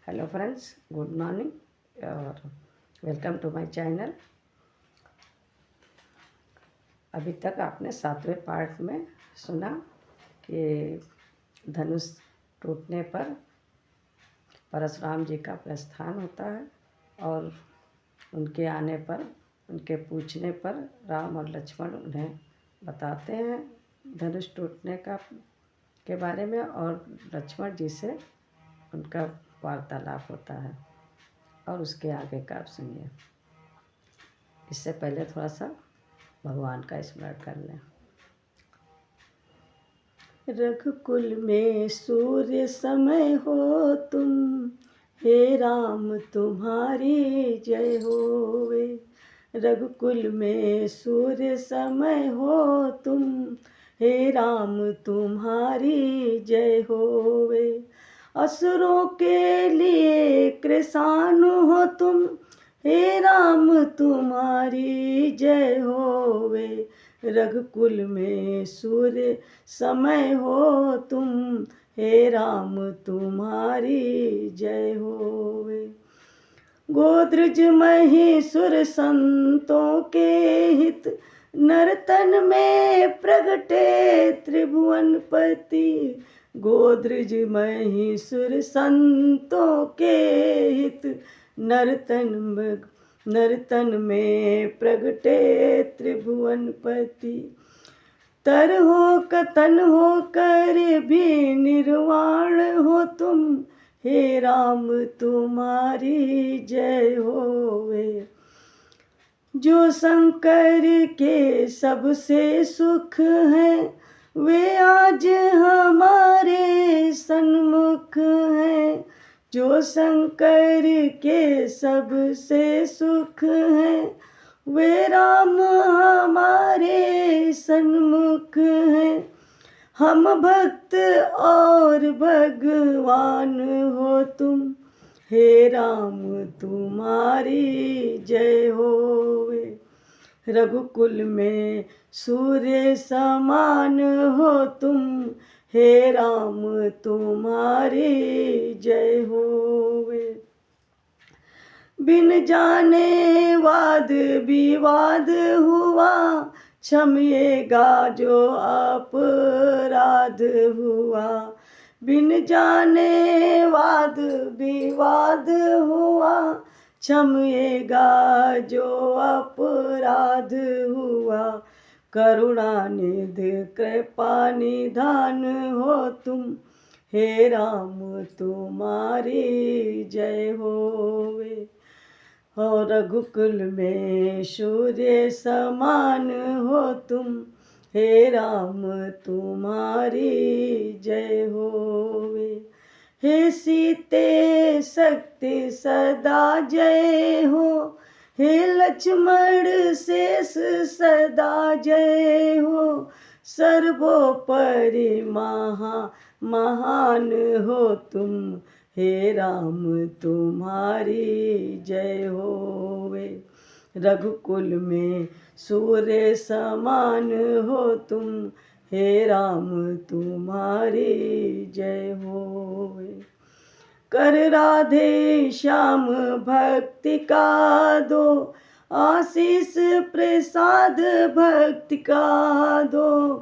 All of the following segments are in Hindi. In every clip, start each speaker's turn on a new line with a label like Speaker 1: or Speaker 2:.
Speaker 1: हेलो फ्रेंड्स, गुड मॉर्निंग और वेलकम टू माय चैनल। अभी तक आपने 7वें पार्ट में सुना कि धनुष टूटने पर परशुराम जी का प्रस्थान होता है और उनके आने पर, उनके पूछने पर राम और लक्ष्मण उन्हें बताते हैं धनुष टूटने के बारे में और लक्ष्मण जी से उनका वार्तालाप होता है और उसके आगे का आप सुनिए। इससे पहले थोड़ा सा भगवान का स्मरण कर लें। रघुकुल में सूर्य समय हो तुम, हे राम तुम्हारी जय होवे। रघुकुल में सूर्य समय हो तुम, हे राम तुम्हारी जय होवे। असुरों के लिए कृषाण हो तुम, हे राम तुम्हारी जय होवे। रघुकुल में सूर्य समय हो तुम, हे राम तुम्हारी जय होवे। गोद्रज महीसुर संतों के हित, नर्तन में प्रगटे त्रिभुवनपति। गोद्रज महीसुर संतों के हित, नर्तन में प्रगटे त्रिभुवनपति। तर हो कथन हो कर भी निर्वाण हो तुम, हे राम तुम्हारी जय होवे। जो शंकर के सबसे सुख हैं, वे आज हमारे सन्मुख हैं। जो शंकर के सबसे सुख हैं, वे राम हमारे सन्मुख हैं। हम भक्त और भगवान हो तुम, हे राम तुम्हारी जय होवे। रघुकुल में सूर्य समान हो तुम, हे राम तुम्हारी जय होवे। बिन जाने वाद विवाद हुआ, क्षमिएगा जो अपराध हुआ। बिन जाने वाद विवाद हुआ, क्षमिएगा जो अपराध हुआ। करुणानिधि कृपा निधान हो तुम, हे राम तुम्हारी जय होवे। और रघुकुल में सूर्य समान हो तुम, हे राम तुम्हारी जय होवे। हे सीते शक्ति सदा जय हो, हे लक्ष्मण शेष सदा जय हो। सर्वोपरि महान हो तुम, हे राम तुम्हारी जय होवे। रघुकुल में सूर्य समान हो तुम, हे राम तुम्हारी जय होवे। कर राधे श्याम भक्ति का दो, आशीष प्रसाद भक्ति का दो।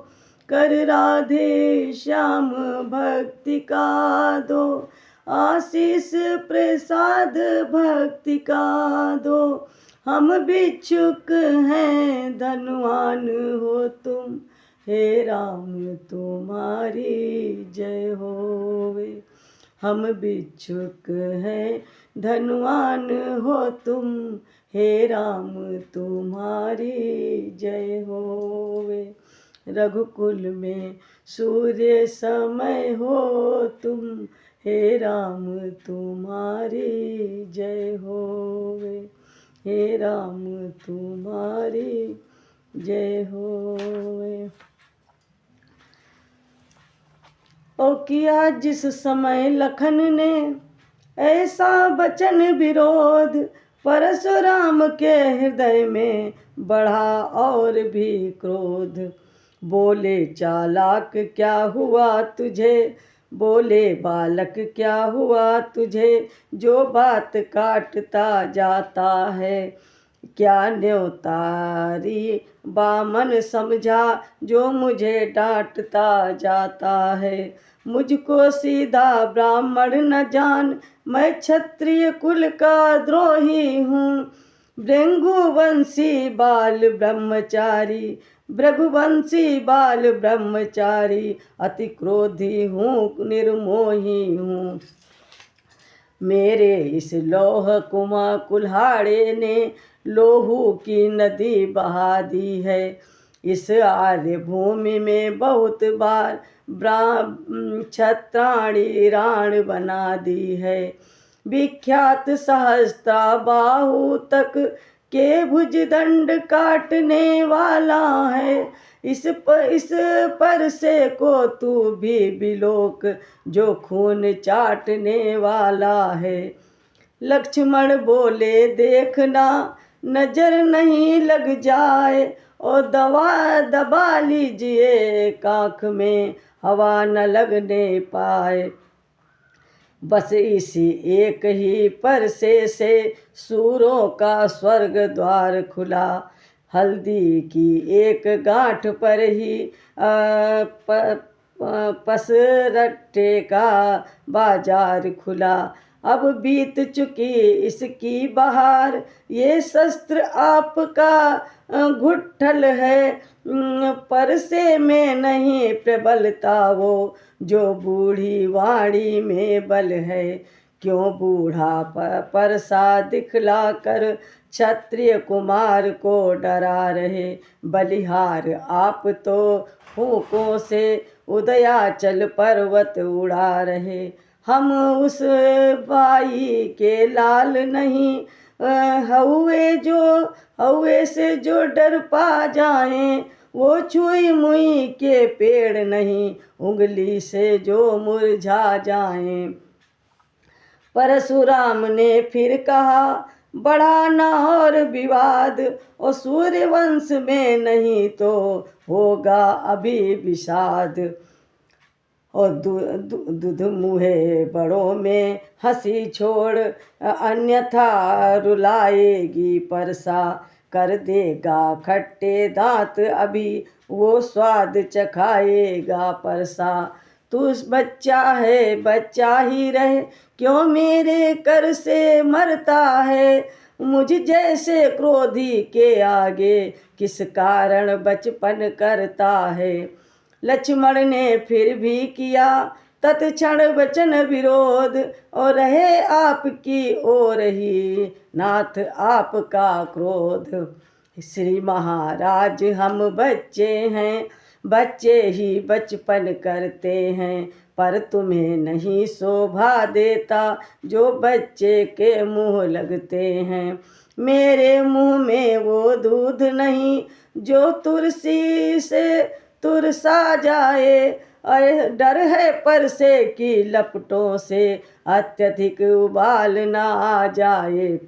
Speaker 1: कर राधे श्याम भक्ति का दो, आशीष प्रसाद भक्ति का दो। हम भिक्षुक हैं धनवान हो तुम, हे राम तुम्हारी जय होवे। हम भिक्षुक हैं धनवान हो तुम, हे राम तुम्हारी जय होवे। रघुकुल में सूर्य समय हो तुम, हे राम तुम्हारी जय होवे। हे राम तुम्हारी जय होवे। ओ किया जिस समय लखन ने ऐसा वचन विरोध, परशुराम के हृदय में बढ़ा और भी क्रोध। बोले चालाक क्या हुआ तुझे, बोले बालक क्या हुआ तुझे, जो बात काटता जाता है। क्या न्योतारी बामन समझा, जो मुझे डांटता जाता है। मुझको सीधा ब्राह्मण न जान, मैं क्षत्रिय कुल का द्रोही हूँ। भृंगुवंशी बाल ब्रह्मचारी, भृगुवंशी बाल ब्रह्मचारी, अति क्रोधी हूँ निर्मोही हूँ। मेरे इस लौह कुमा कुल्हाड़े ने लोहू की नदी बहा दी है। इस आर्य भूमि में बहुत बार क्षत्राणी राण बना दी है। विख्यात सहस्त्रा बाहु तक के भुजदंड काटने वाला है। इस पर से को तू भी बिलोक, जो खून चाटने वाला है। लक्ष्मण बोले देखना, नजर नहीं लग जाए, और दबा लीजिए कांख में, हवा न लगने पाए। बस इसी एक ही परसे से सूरों का स्वर्ग द्वार खुला। हल्दी की एक गांठ पर ही पसरट्टे का बाजार खुला। अब बीत चुकी इसकी बहार, ये शस्त्र आपका घुट्ठल है। परसे में नहीं प्रबलता वो, जो बूढ़ी वाणी में बल है। क्यों बूढ़ा परसा दिखला कर, क्षत्रिय कुमार को डरा रहे। बलिहार आप तो फूकों से उदयाचल पर्वत उड़ा रहे। हम उस बाई के लाल नहीं, हौवे से जो डर पा जाएं। वो छुई मुई के पेड़ नहीं, उंगली से जो मुरझा जाएं। परशुराम ने फिर कहा, बढ़ा न और विवाद, और सूर्यवंश में नहीं तो होगा अभी विषाद। और दूध मुहे बड़ों में हंसी छोड़, अन्यथा रुलाएगी परसा। कर देगा खट्टे दांत अभी, वो स्वाद चखाएगा परसा। तू बच्चा है बच्चा ही रहे, क्यों मेरे कर से मरता है। मुझ जैसे क्रोधी के आगे, किस कारण बचपन करता है। लक्ष्मण ने फिर भी किया तत्क्षण वचन विरोध, और रहे आपकी ओर ही नाथ आपका क्रोध। श्री महाराज हम बच्चे हैं, बच्चे ही बचपन करते हैं। पर तुम्हें नहीं शोभा देता, जो बच्चे के मुँह लगते हैं। मेरे मुँह में वो दूध नहीं, जो तुलसी से तुरसा जाए। अरे डर है परसे की लपटों से, अत्यधिक उबाल ना आ जाए।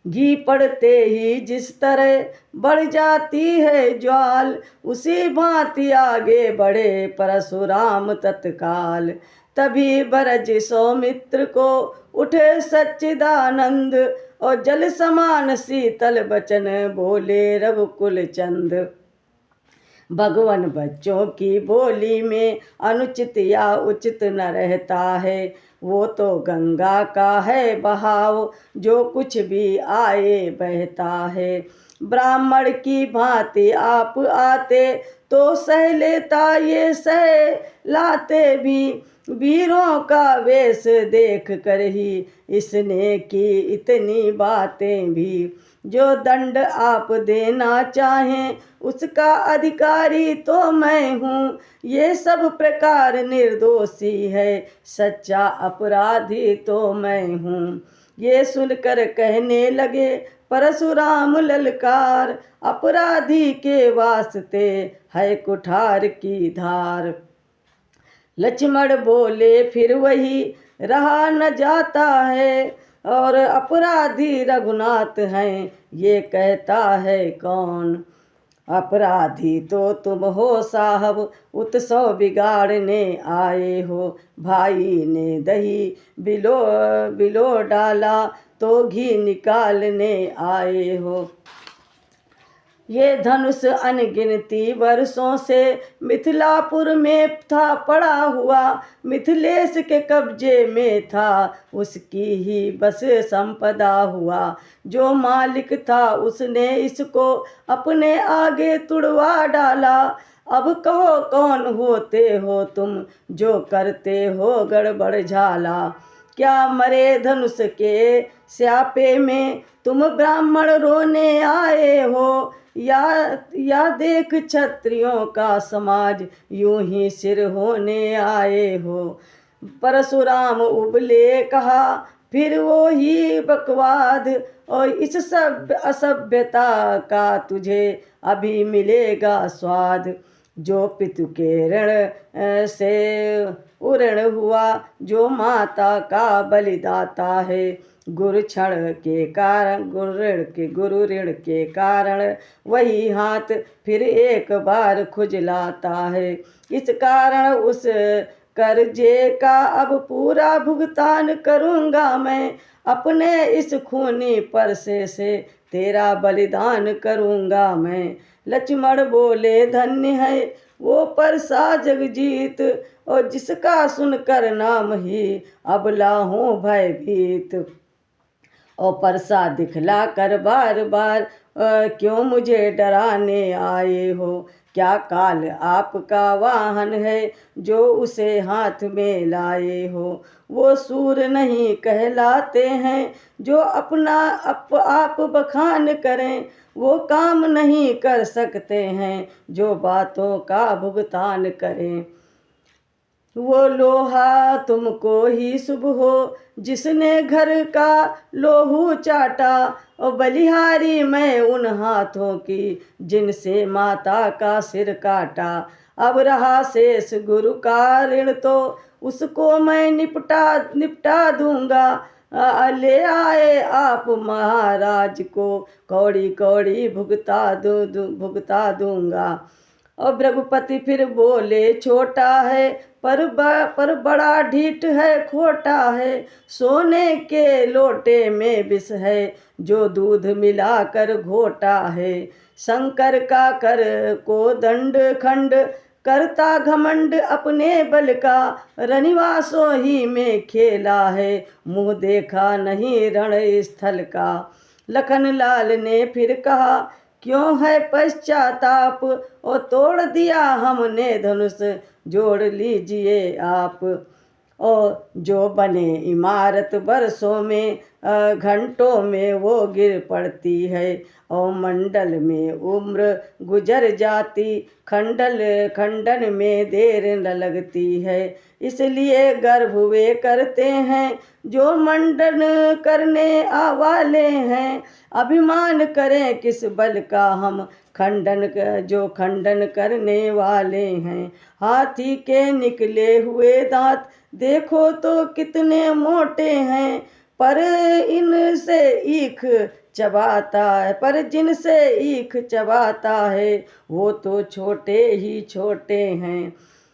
Speaker 1: घी पड़ते ही जिस तरह बढ़ जाती है ज्वाल, उसी भांति आगे बढ़े परशुराम तत्काल। तभी बरज सौमित्र को उठे सच्चिदानंद, और जल समान शीतल बचन बोले रघुकुल चंद। भगवान बच्चों की बोली में अनुचित या उचित न रहता है। वो तो गंगा का है बहाव, जो कुछ भी आए बहता है। ब्राह्मण की भांति आप आते, तो सह लेता ये सह लाते भी। वीरों का वेश देख कर ही इसने की इतनी बातें भी। जो दंड आप देना चाहें, उसका अधिकारी तो मैं हूँ। ये सब प्रकार निर्दोषी है, सच्चा अपराधी तो मैं हूँ। ये सुनकर कहने लगे परशुराम ललकार, अपराधी के वास्ते है कुठार की धार। लक्ष्मण बोले फिर वही रहा न जाता है, और अपराधी रघुनाथ हैं, ये कहता है कौन। अपराधी तो तुम हो साहब, उत्सव बिगाड़ने आए हो। भाई ने दही बिलो बिलो डाला, तो घी निकालने आए हो। ये धनुष अनगिनती वर्षों से मिथिलापुर में था पड़ा हुआ। मिथिलेश के कब्जे में था, उसकी ही बस संपदा हुआ। जो मालिक था उसने इसको अपने आगे तुड़वा डाला। अब कहो कौन होते हो तुम, जो करते हो गड़बड़ झाला। क्या मरे धनुष के स्यापे में तुम ब्राह्मण रोने आए हो, या देख क्षत्रियों का समाज यूं ही सिर होने आए हो। परशुराम उबले कहा फिर वो ही बकवाद, और इस सब असभ्यता का तुझे अभी मिलेगा स्वाद। जो पितु के ऋण से उऋण हुआ, जो माता का बलिदाता है। गुरु ऋण के कारण वही हाथ फिर एक बार खुजलाता है। इस कारण उस कर्जे का अब पूरा भुगतान करूँगा मैं। अपने इस खूनी परसे से तेरा बलिदान करूँगा मैं। लक्ष्मण बोले धन्य है वो परसा जगजीत, और जिसका सुनकर नाम ही अबला हूँ भयभीत। और परसा दिखला कर बार बार क्यों मुझे डराने आए हो। क्या काल आपका वाहन है जो उसे हाथ में लाए हो। वो सूर नहीं कहलाते हैं जो अपना आप बखान करें। वो काम नहीं कर सकते हैं जो बातों का भुगतान करें। वो लोहा तुमको ही शुभ हो जिसने घर का लोहू चाटा, और बलिहारी मैं उन हाथों की जिनसे माता का सिर काटा। अब रहा शेष गुरु का ऋण तो उसको मैं निपटा दूंगा। ले आए आप महाराज को कौड़ी कौड़ी भुगता दूंगा। और रघुपति फिर बोले छोटा है पर बड़ा ढीठ है खोटा है। सोने के लोटे में विष है जो दूध मिलाकर घोटा है। शंकर का कर को दंड खंड करता घमंड अपने बल का। रनिवासों ही में खेला है मुँह देखा नहीं रण स्थल का। लखन लाल ने फिर कहा क्यों है पश्चाताप, और तोड़ दिया हमने धनुष जोड़ लीजिए आप। और जो बने इमारत बरसों में घंटों में वो गिर पड़ती है। और मंडल में उम्र गुजर जाती खंडन में देर न लगती है। इसलिए गर्भ वे करते हैं जो मंडन करने वाले हैं। अभिमान करें किस बल का हम जो खंडन करने वाले हैं। हाथी के निकले हुए दांत देखो तो कितने मोटे हैं, पर जिनसे ईख चबाता है वो तो छोटे ही छोटे हैं।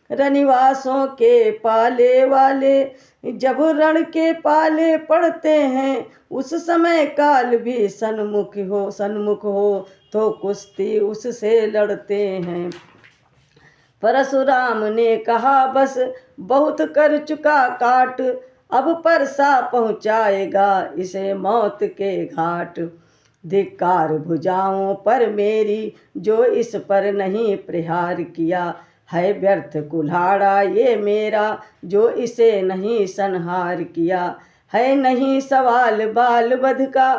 Speaker 1: रनिवासों के पाले वाले जब रण के पाले पड़ते हैं, उस समय काल भी सन्मुख हो तो कुश्ती उससे लड़ते हैं। परशुराम ने कहा बस बहुत कर चुका काट, अब परसा पहुँचाएगा इसे मौत के घाट। धिक्कार भुजाओं पर मेरी जो इस पर नहीं प्रहार किया है। व्यर्थ कुल्हाड़ा ये मेरा जो इसे नहीं संहार किया है। नहीं सवाल बाल वध का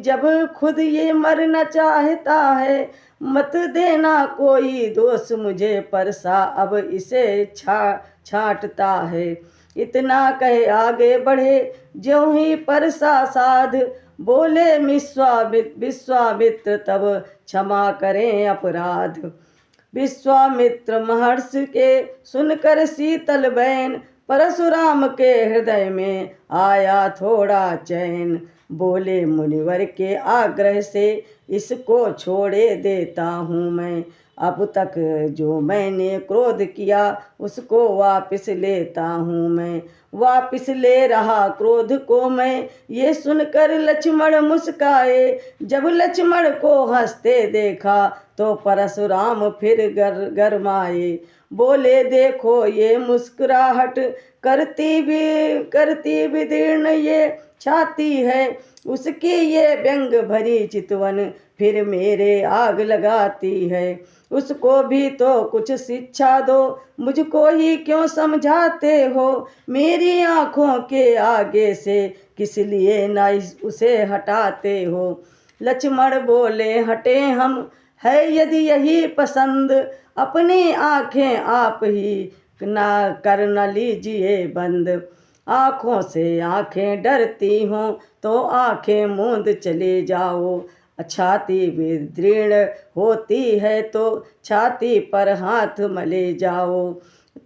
Speaker 1: जब खुद ये मरना चाहता है। मत देना कोई दोष मुझे परसा अब इसे छाटता है। इतना कहे आगे बढ़े ज्यों ही परसा साध, बोले विश्वामित्र तब क्षमा करें अपराध। विश्वामित्र महर्षि के सुनकर शीतल बैन परशुराम के हृदय में आया थोड़ा चैन। बोले मुनिवर के आग्रह से इसको छोड़े देता हूँ मैं। अब तक जो मैंने क्रोध किया उसको वापस लेता हूँ मैं। वापस ले रहा क्रोध को मैं। ये सुनकर लक्ष्मण मुस्काए। जब लक्ष्मण को हंसते देखा तो परशुराम फिर गरमाए। बोले देखो ये मुस्कुराहट करती विदीर्ण ये छाती है। उसकी ये व्यंग भरी चितवन फिर मेरे आग लगाती है। उसको भी तो कुछ शिक्षा दो, मुझको ही क्यों समझाते हो। मेरी आँखों के आगे से किस लिए ना उसे हटाते हो। लक्ष्मण बोले हटे हम, है यदि यही पसंद अपनी आँखें आप ही ना कर न लीजिए बंद। आँखों से आँखें डरती हों तो आँखें मूंद चले जाओ। छाती विदीर्ण होती है तो छाती पर हाथ मले जाओ।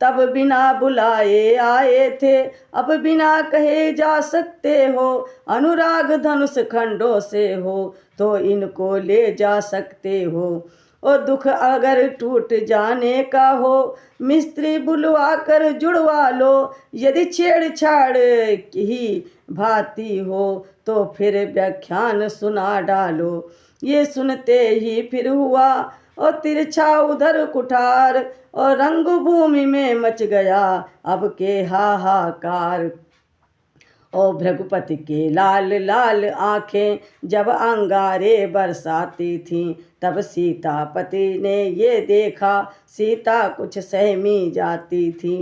Speaker 1: तब बिना बुलाए आए थे, अब बिना कहे जा सकते हो। अनुराग धनुष खंडों से हो तो इनको ले जा सकते हो। और दुख अगर टूट जाने का हो मिस्त्री बुलवा कर जुड़वा लो। यदि छेड़छाड़ ही भाती हो तो फिर व्याख्यान सुना डालो। ये सुनते ही फिर हुआ और तिरछा उधर कुठार और रंगभूमि में मच गया अब के हाहाकार। और भृगुपति के लाल लाल आँखें जब अंगारे बरसाती थीं तब सीतापति ने ये देखा सीता कुछ सहमी जाती थी।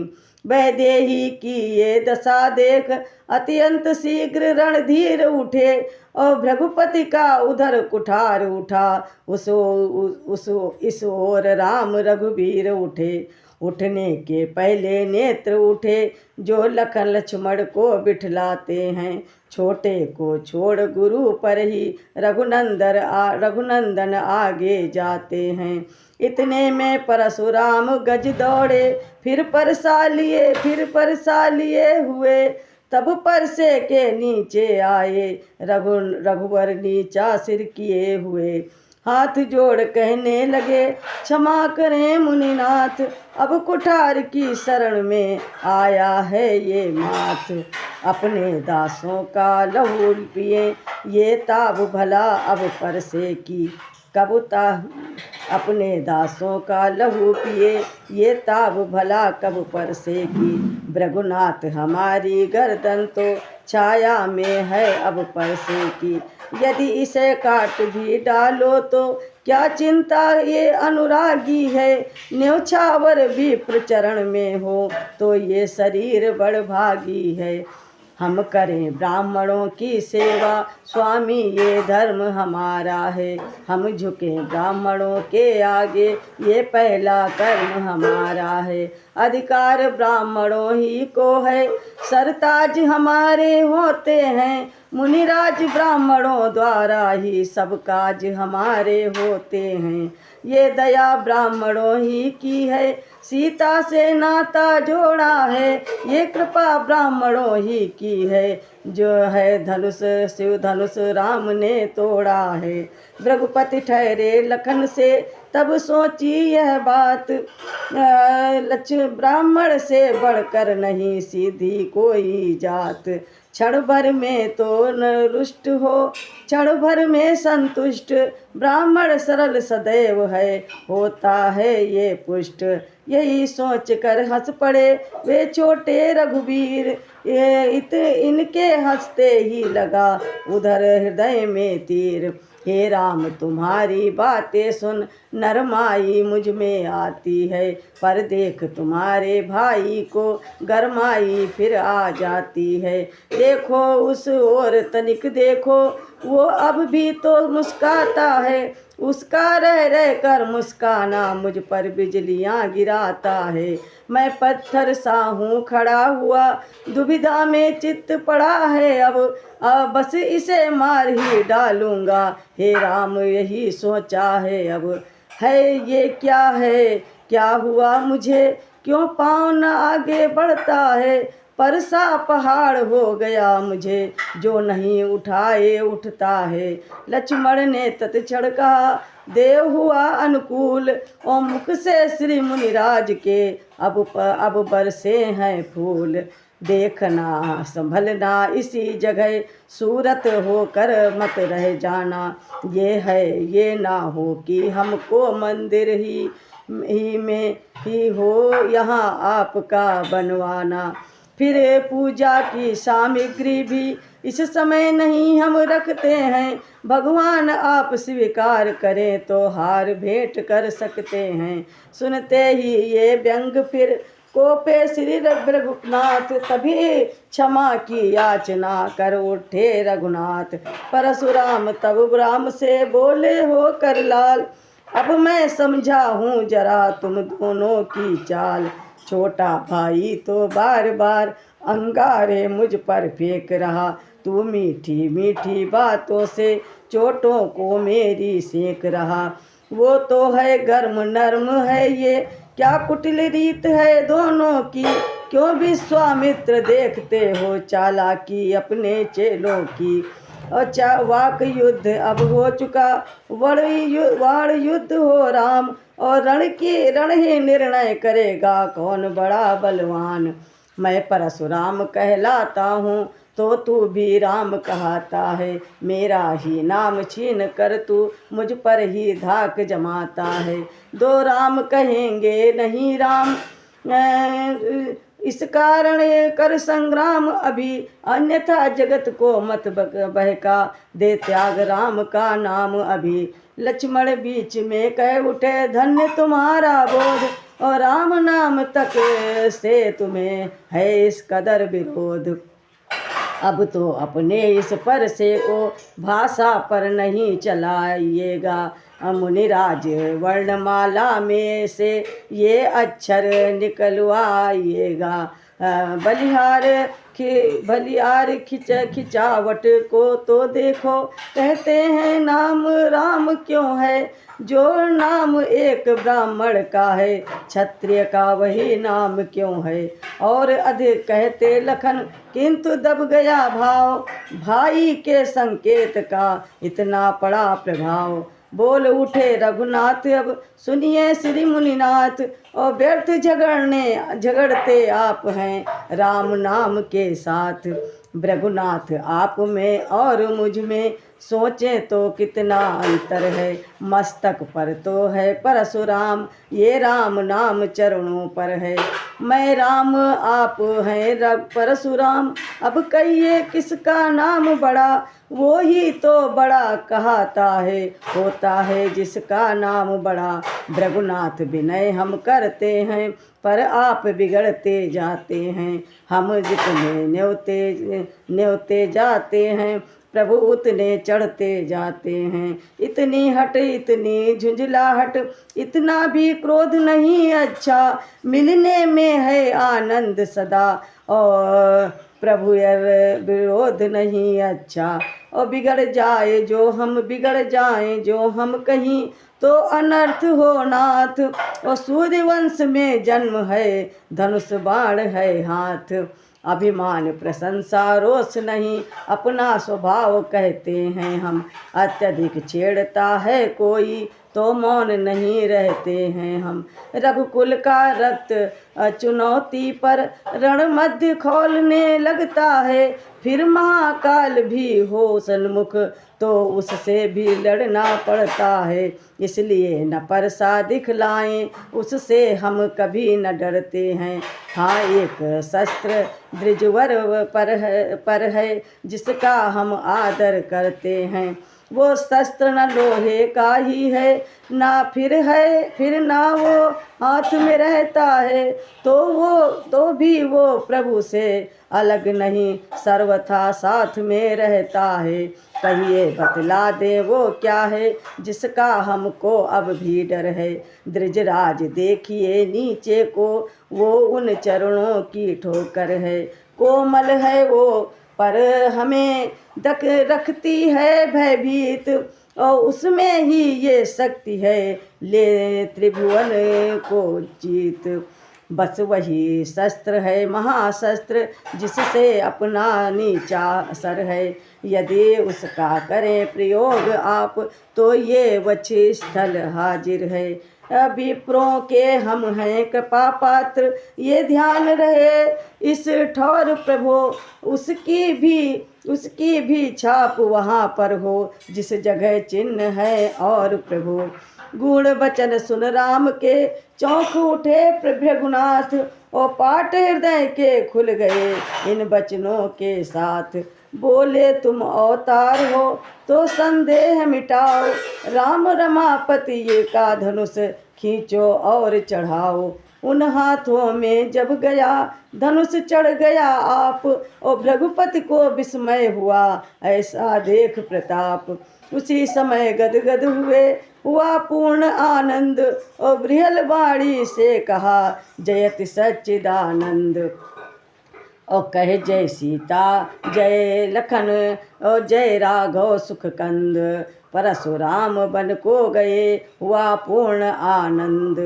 Speaker 1: वैदेही की ये दशा देख अत्यंत शीघ्र रणधीर उठे और भृगुपति का उधर कुठार उठा। इस ओर राम रघुवीर उठे। उठने के पहले नेत्र उठे जो लखन लक्ष्मण को बिठलाते हैं। छोटे को छोड़ गुरु पर ही रघुनंदन आगे जाते हैं। इतने में परशुराम गज दौड़े फिर परसा लिए हुए। तब परसे के नीचे आए रघुवर नीचा सिर किए हुए। हाथ जोड़ कहने लगे क्षमा करें मुनिनाथ, अब कुठार की शरण में आया है ये माथ। अपने दासों का लहू पिए ये ताब भला अब परसे की कबूता। अपने दासों का लहू पिए ये ताब भला कब परसे की। भृगुनाथ हमारी गर्दन तो छाया में है अब परसे की। यदि इसे काट भी डालो तो क्या चिंता ये अनुरागी है। न्योछावर भी प्रचरण में हो तो ये शरीर बड़भागी है। हम करें ब्राह्मणों की सेवा स्वामी ये धर्म हमारा है। हम झुके ब्राह्मणों के आगे ये पहला कर्म हमारा है। अधिकार ब्राह्मणों ही को है सरताज हमारे होते हैं। मुनिराज ब्राह्मणों द्वारा ही सब काज हमारे होते हैं। ये दया ब्राह्मणों ही की है सीता से नाता जोड़ा है। ये कृपा ब्राह्मणों ही की है जो है शिव धनुष राम ने तोड़ा है। भृगुपति ठहरे लखन से तब सोची यह बात। लक्ष्य ब्राह्मण से बढ़कर नहीं सीधी कोई जात। क्षण भर में तो न रुष्ट हो क्षण भर में संतुष्ट। ब्राह्मण सरल सदैव है होता है ये पुष्ट। यही सोच कर हंस पड़े वे छोटे रघुवीर। इनके हंसते ही लगा उधर हृदय में तीर। हे राम तुम्हारी बातें सुन नरमाई मुझ में आती है। पर देख तुम्हारे भाई को गरमाई फिर आ जाती है। देखो उस ओर तनिक देखो वो अब भी तो मुस्काता है। उसका रह कर मुस्काना मुझ पर बिजलियाँ गिराता है। मैं पत्थर सा हूँ खड़ा हुआ दुविधा में चित्त पड़ा है। अब बस इसे मार ही डालूंगा। हे राम यही सोचा है अब। है ये क्या है क्या हुआ मुझे क्यों पाँव न आगे बढ़ता है। परसा पहाड़ हो गया मुझे, जो नहीं उठाए उठता है। लक्ष्मण ने तत्क्षण कहा, देव हुआ अनुकूल, और मुख से श्री मुनिराज के अब बरसे हैं फूल। देखना संभलना इसी जगह, सूरत होकर मत रह जाना। ये है ये ना हो कि हमको मंदिर ही में ही हो यहाँ आपका बनवाना। फिर पूजा की सामग्री भी इस समय नहीं हम रखते हैं। भगवान आप स्वीकार करें तो हार भेंट कर सकते हैं। सुनते ही ये व्यंग फिर कोपे श्री रघुनाथ, तभी क्षमा की याचना कर उठे रघुनाथ। परशुराम तब राम से बोले हो कर लाल, अब मैं समझा हूँ जरा तुम दोनों की चाल। छोटा भाई तो बार बार अंगारे मुझ पर फेंक रहा, तू मीठी मीठी बातों से चोटों को मेरी सेक रहा। वो तो है गर्म नर्म है ये, क्या कुटिल रीत है दोनों की। क्यों विश्वामित्र देखते हो चालाकी अपने चेलों की। और वाक युद्ध अब हो चुका, वाण युद्ध हो राम, और रण ही निर्णय करेगा कौन बड़ा बलवान। मैं परशुराम कहलाता हूँ तो तू भी राम कहता है। मेरा ही नाम छीन कर तू मुझ पर ही धाक जमाता है। दो राम कहेंगे नहीं राम, इस कारण कर संग्राम अभी, अन्यथा जगत को मत बहका दे त्याग राम का नाम अभी। लक्ष्मण बीच में कह उठे, धन्य तुम्हारा बोध, और राम नाम तक से तुम्हें है इस कदर विरोध। अब तो अपने इस परसे को भाषा पर नहीं चलाइएगा। मुनिराज वर्णमाला में से ये अक्षर निकलवाइएगा। बलिहार खिंचावट को तो देखो, कहते हैं नाम राम क्यों है। जो नाम एक ब्राह्मण का है, क्षत्रिय का वही नाम क्यों है। और अधिक कहते लखन, किंतु दब गया भाव, भाई के संकेत का इतना पड़ा प्रभाव। बोल उठे रघुनाथ, अब सुनिए श्री मुनिनाथ, और व्यर्थ झगड़ते आप हैं राम नाम के साथ। रघुनाथ आप में और मुझ में सोचें तो कितना अंतर है। मस्तक पर तो है परशुराम, ये राम नाम चरणों पर है। मैं राम आप हैं परशुराम, अब कहिए किसका नाम बड़ा। वो ही तो बड़ा कहता है, होता है जिसका नाम बड़ा। रघुनाथ विनय हम करते हैं, पर आप बिगड़ते जाते हैं। हम जितने न्योते जाते हैं, प्रभु उतने चढ़ते जाते हैं। इतनी हट इतनी झुंझलाहट, इतना भी क्रोध नहीं अच्छा। मिलने में है आनंद सदा, और प्रभु यार विरोध नहीं अच्छा। और बिगड़ जाए जो हम कहीं, तो अनर्थ हो नाथ। और सूर्यवंश में जन्म है, धनुष बाण है हाथ। अभिमान प्रशंसा रोष नहीं, अपना स्वभाव कहते हैं हम। अत्यधिक छेड़ता है कोई, तो मौन नहीं रहते हैं हम। रघुकुल का रक्त चुनौती पर रण मध्य खोलने लगता है। फिर महाकाल भी हो सन्मुख, तो उससे भी लड़ना पड़ता है। इसलिए न परसा दिखलाएं, उससे हम कभी न डरते हैं। हाँ एक शस्त्र द्विजवर पर है, जिसका हम आदर करते हैं। वो शस्त्र न लोहे का ही है, फिर ना वो हाथ में रहता है। तो भी वो प्रभु से अलग नहीं, सर्वथा साथ में रहता है। कहिए बतला दे वो क्या है, जिसका हमको अब भी डर है। द्विजराज देखिए नीचे को, वो उन चरणों की ठोकर है। कोमल है वो पर हमें रखती है भयभीत, और उसमें ही ये शक्ति है ले त्रिभुवन को जीत। बस वही शस्त्र है महाशस्त्र, जिससे अपना नीचा असर है। यदि उसका करें प्रयोग आप, तो ये वक्षि स्थल हाजिर है। विप्रों के हम हैं कृपा पात्र, ये ध्यान रहे इस ठौर प्रभो। उसकी भी छाप वहाँ पर हो, जिस जगह चिन्ह है और प्रभु। गुण वचन सुन राम के, चौंक उठे भृगुनाथ, और पाट हृदय के खुल गए इन वचनों के साथ। बोले तुम अवतार हो तो संदेह मिटाओ, राम रमापति ये का धनुष खींचो और चढ़ाओ। उन हाथों में जब गया धनुष चढ़ गया आप, और भृगुपति को विस्मय हुआ ऐसा देख प्रताप। उसी समय गदगद हुआ पूर्ण आनंद, और बृहल वाणी से कहा जयति सच्चिदानंद। और कहे जय सीता जय लखन, और जय राघव सुख कंद। परशुराम बन को गए हुआ पूर्ण आनंद।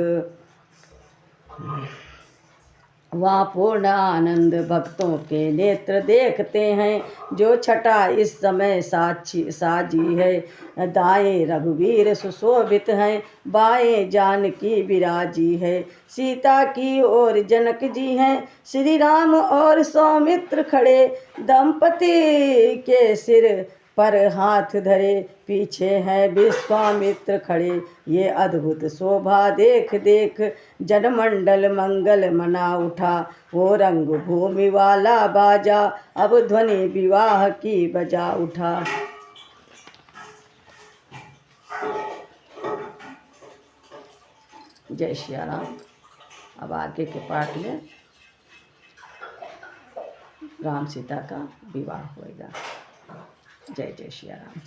Speaker 1: वहाँ पूर्ण आनंद भक्तों के नेत्र देखते हैं, जो छटा इस समय साजी है। दाएं रघुवीर सुशोभित हैं, बाएं जानकी विराजी है। सीता की ओर जनक जी हैं, श्री राम और सौमित्र खड़े। दंपति के सिर पर हाथ धरे, पीछे हैं विश्वामित्र खड़े। ये अद्भुत शोभा देख देख जनमंडल मंगल मना उठा। वो रंग भूमि वाला बाजा, अब ध्वनि विवाह की बजा उठा। जय श्री राम। अब आगे के पाठ में राम सीता का विवाह होएगा। जय जय श्री राम।